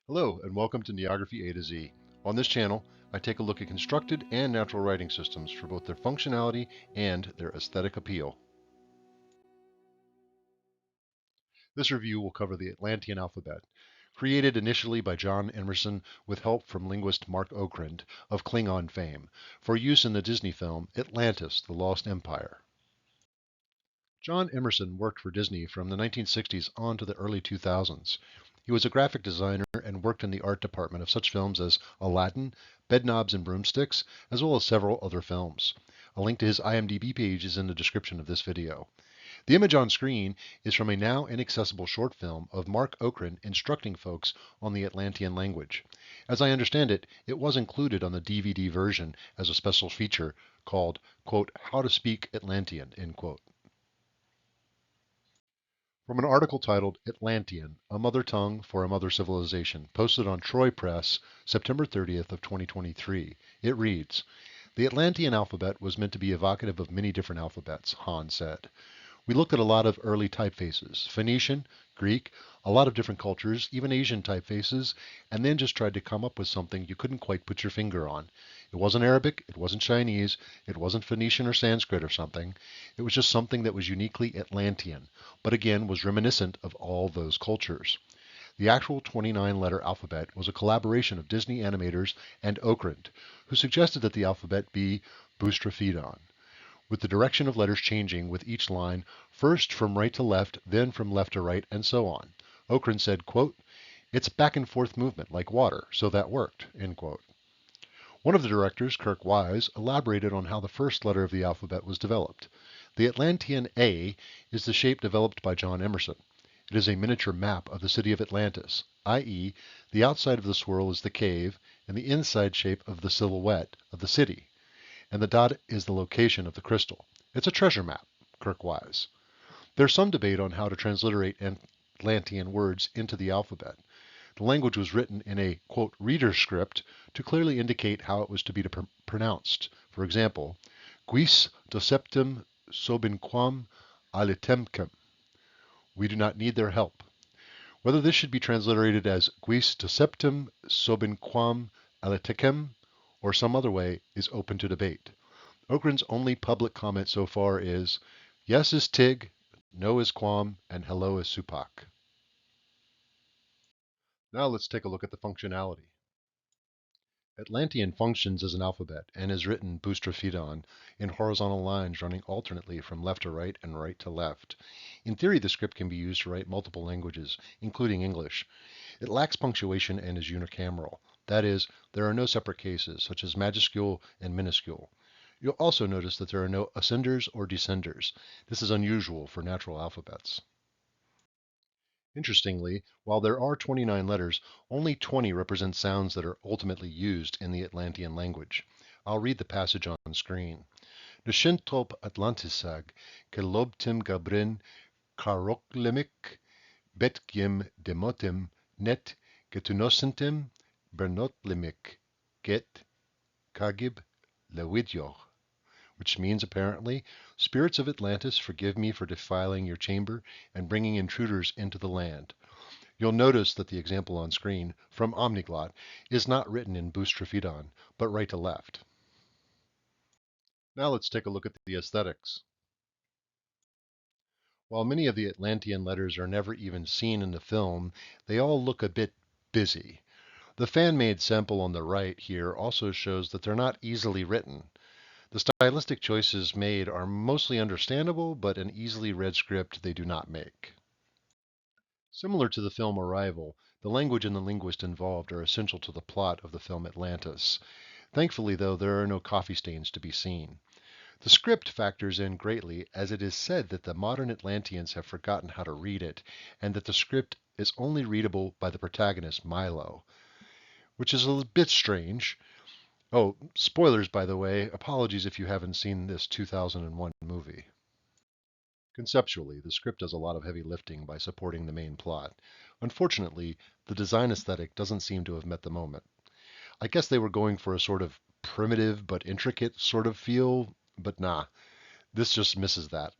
Hello, and welcome to Neography A to Z. On this channel, I take a look at constructed and natural writing systems for both their functionality and their aesthetic appeal. This review will cover the Atlantean alphabet, created initially by John Emerson with help from linguist Mark Okrand of Klingon fame, for use in the Disney film Atlantis, The Lost Empire. John Emerson worked for Disney from the 1960s on to the early 2000s. He was a graphic designer and worked in the art department of such films as Aladdin, Bedknobs and Broomsticks, as well as several other films. A link to his IMDb page is in the description of this video. The image on screen is from a now inaccessible short film of Mark Okrand instructing folks on the Atlantean language. As I understand it, it was included on the DVD version as a special feature called, quote, How to Speak Atlantean, end quote. From an article titled Atlantean, A Mother Tongue for a Mother Civilization, posted on Troy Press, September 30th of 2023. It reads, The Atlantean alphabet was meant to be evocative of many different alphabets, Hahn said. We looked at a lot of early typefaces, Phoenician, Greek, a lot of different cultures, even Asian typefaces, and then just tried to come up with something you couldn't quite put your finger on. It wasn't Arabic, it wasn't Chinese, it wasn't Phoenician or Sanskrit or something. It was just something that was uniquely Atlantean, but again was reminiscent of all those cultures. The actual 29-letter alphabet was a collaboration of Disney animators and Okrand, who suggested that the alphabet be boustrophedon, with the direction of letters changing with each line, first from right to left, then from left to right, and so on. Okrand said, quote, It's back and forth movement like water, so that worked, end quote. One of the directors, Kirk Wise, elaborated on how the first letter of the alphabet was developed. The Atlantean A is the shape developed by John Emerson. It is a miniature map of the city of Atlantis, i.e., the outside of the swirl is the cave and the inside shape of the silhouette of the city, and the dot is the location of the crystal. It's a treasure map, Kirk Wise. There's some debate on how to transliterate Atlantean words into the alphabet. The language was written in a, quote, reader script to clearly indicate how it was to be pronounced. For example, Guis doceptum sobinquam alitemcum. We do not need their help. Whether this should be transliterated as Guis doceptum sobinquam alitemcum or some other way is open to debate. Okrand's only public comment so far is, yes is Tig, no is Quam, and hello is Supak. Now let's take a look at the functionality. Atlantean functions as an alphabet and is written boustrophedon in horizontal lines running alternately from left to right and right to left. In theory, the script can be used to write multiple languages, including English. It lacks punctuation and is unicameral. That is, there are no separate cases, such as majuscule and minuscule. You'll also notice that there are no ascenders or descenders. This is unusual for natural alphabets. Interestingly, while there are 29 letters, only 20 represent sounds that are ultimately used in the Atlantean language. I'll read the passage on screen. Nishintop Atlantisag, kelobtim gabrin, karoklimik, betgim demotim, net, getunosintem, bernotlimik, get, kagib, lewidyoch, which means apparently, spirits of Atlantis, forgive me for defiling your chamber and bringing intruders into the land. You'll notice that the example on screen from Omniglot is not written in boustrophedon, but right to left. Now let's take a look at the aesthetics. While many of the Atlantean letters are never even seen in the film, they all look a bit busy. The fan-made sample on the right here also shows that they're not easily written. The stylistic choices made are mostly understandable, but an easily read script they do not make. Similar to the film Arrival, the language and the linguist involved are essential to the plot of the film Atlantis. Thankfully, though, there are no coffee stains to be seen. The script factors in greatly, as it is said that the modern Atlanteans have forgotten how to read it, and that the script is only readable by the protagonist, Milo, which is a bit strange. Oh, spoilers, by the way. Apologies if you haven't seen this 2001 movie. Conceptually, the script does a lot of heavy lifting by supporting the main plot. Unfortunately, the design aesthetic doesn't seem to have met the moment. I guess they were going for a sort of primitive but intricate sort of feel, but nah, this just misses that.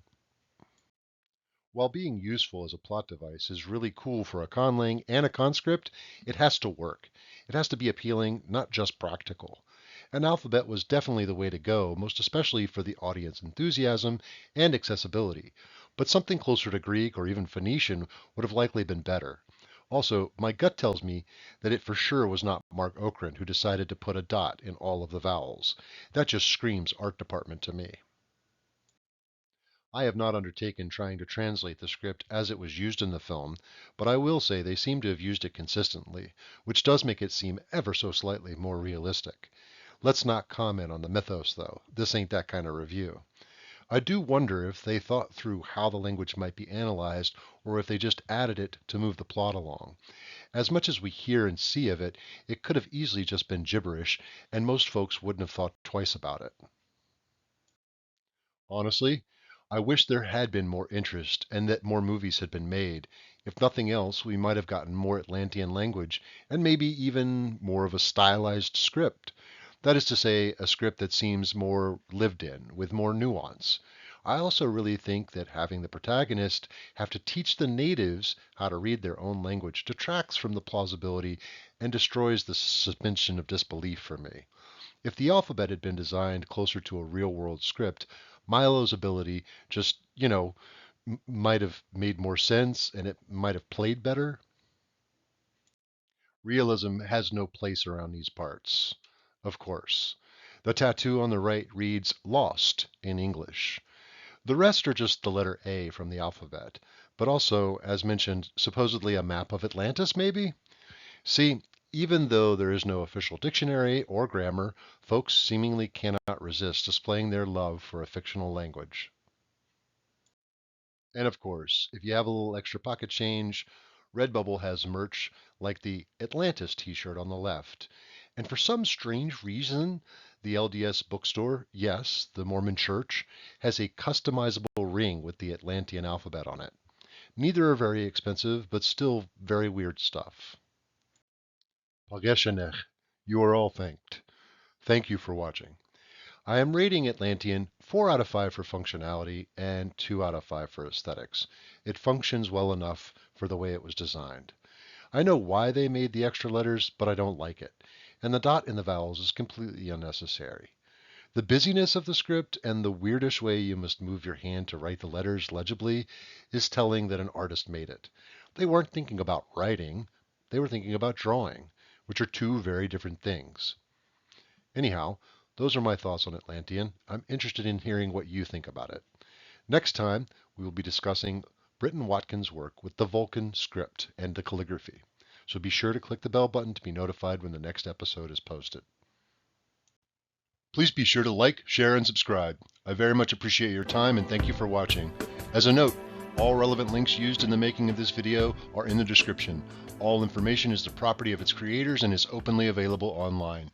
While being useful as a plot device is really cool for a conlang and a conscript, it has to work. It has to be appealing, not just practical. An alphabet was definitely the way to go, most especially for the audience enthusiasm and accessibility. But something closer to Greek or even Phoenician would have likely been better. Also, my gut tells me that it for sure was not Mark Okren who decided to put a dot in all of the vowels. That just screams art department to me. I have not undertaken trying to translate the script as it was used in the film, but I will say they seem to have used it consistently, which does make it seem ever so slightly more realistic. Let's not comment on the mythos, though. This ain't that kind of review. I do wonder if they thought through how the language might be analyzed, or if they just added it to move the plot along. As much as we hear and see of it, it could have easily just been gibberish, and most folks wouldn't have thought twice about it. Honestly, I wish there had been more interest and that more movies had been made. If nothing else, we might have gotten more Atlantean language and maybe even more of a stylized script. That is to say, a script that seems more lived in, with more nuance. I also really think that having the protagonist have to teach the natives how to read their own language detracts from the plausibility and destroys the suspension of disbelief for me. If the alphabet had been designed closer to a real world script, Milo's ability just, might have made more sense and it might have played better. Realism has no place around these parts, of course. The tattoo on the right reads lost in English. The rest are just the letter A from the alphabet, but also, as mentioned, supposedly a map of Atlantis, maybe? See, even though there is no official dictionary or grammar, folks seemingly cannot resist displaying their love for a fictional language. And of course, if you have a little extra pocket change, Redbubble has merch like the Atlantis t-shirt on the left. And for some strange reason, the LDS bookstore, yes, the Mormon church, has a customizable ring with the Atlantean alphabet on it. Neither are very expensive, but still very weird stuff. Pageshanech, you are all thanked. Thank you for watching. I am rating Atlantean 4 out of 5 for functionality and 2 out of 5 for aesthetics. It functions well enough for the way it was designed. I know why they made the extra letters, but I don't like it. And the dot in the vowels is completely unnecessary. The busyness of the script and the weirdish way you must move your hand to write the letters legibly is telling that an artist made it. They weren't thinking about writing, they were thinking about drawing, which are two very different things. Anyhow, those are my thoughts on Atlantean. I'm interested in hearing what you think about it. Next time, we will be discussing Britton Watkins' work with the Vulcan script and the calligraphy. So be sure to click the bell button to be notified when the next episode is posted. Please be sure to like, share, and subscribe. I very much appreciate your time and thank you for watching. As a note, all relevant links used in the making of this video are in the description. All information is the property of its creators and is openly available online.